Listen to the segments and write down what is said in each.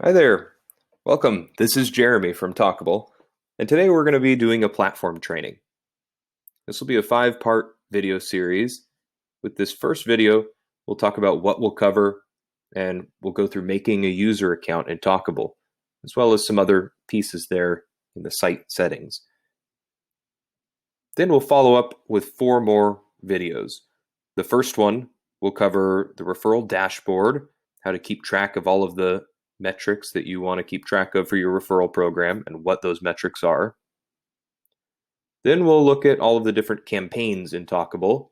Hi there. Welcome. This is Jeremy from Talkable, and today we're going to be doing a platform training. This will be a 5-part video series. With this first video, we'll talk about what we'll cover, and we'll go through making a user account in Talkable, as well as some other pieces there in the site settings. Then we'll follow up with 4 more videos. The first one will cover the referral dashboard, how to keep track of all of the metrics that you want to keep track of for your referral program and what those metrics are. Then we'll look at all of the different campaigns in Talkable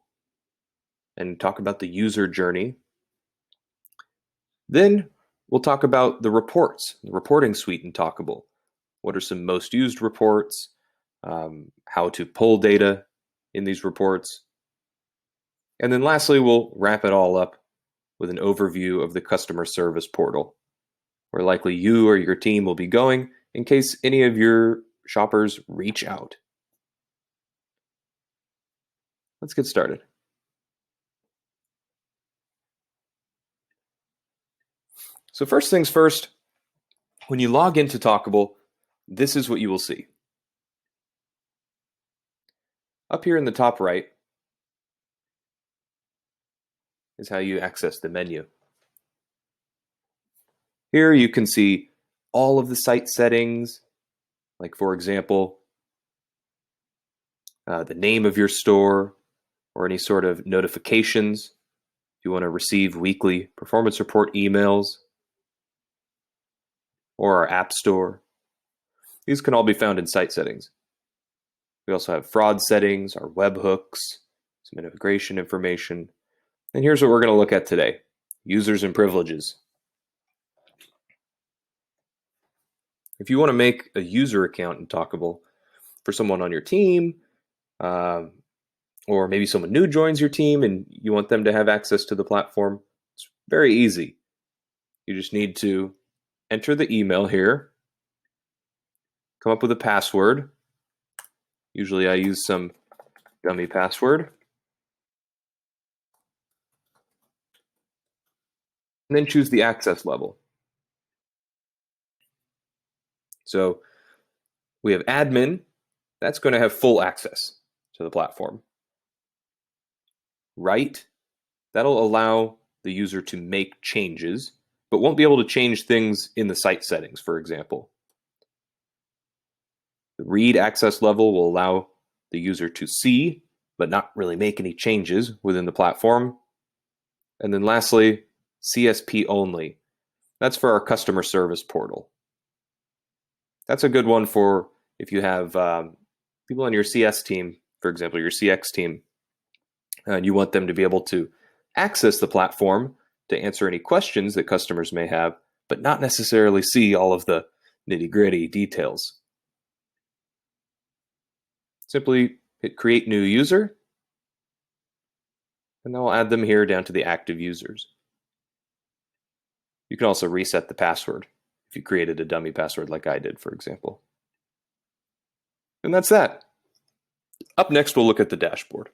and talk about the user journey. Then we'll talk about the reports, the reporting suite in Talkable. What are some most used reports? How to pull data in these reports. And then lastly, we'll wrap it all up with an overview of the customer service portal, where likely you or your team will be going in case any of your shoppers reach out. Let's get started. So first things first, when you log into Talkable, this is what you will see. Up here in the top right is how you access the menu. Here you can see all of the site settings, like for example, the name of your store or any sort of notifications. If you want to receive weekly performance report emails, or our app store. These can all be found in site settings. We also have fraud settings, our webhooks, some integration information. And here's what we're going to look at today: users and privileges. If you want to make a user account in Talkable for someone on your team, or maybe someone new joins your team and you want them to have access to the platform, it's very easy. You just need to enter the email here, come up with a password. Usually I use some dummy password. And then choose the access level. So we have admin. That's going to have full access to the platform. Write, that'll allow the user to make changes, but won't be able to change things in the site settings, for example. The read access level will allow the user to see, but not really make any changes within the platform. And then lastly, CSP only. That's for our customer service portal. That's a good one for if you have people on your CS team, for example, your CX team, and you want them to be able to access the platform to answer any questions that customers may have, but not necessarily see all of the nitty-gritty details. Simply hit create new user, and then we'll add them here down to the active users. You can also reset the password if you created a dummy password like I did, for example. And that's that. Up next, we'll look at the dashboard.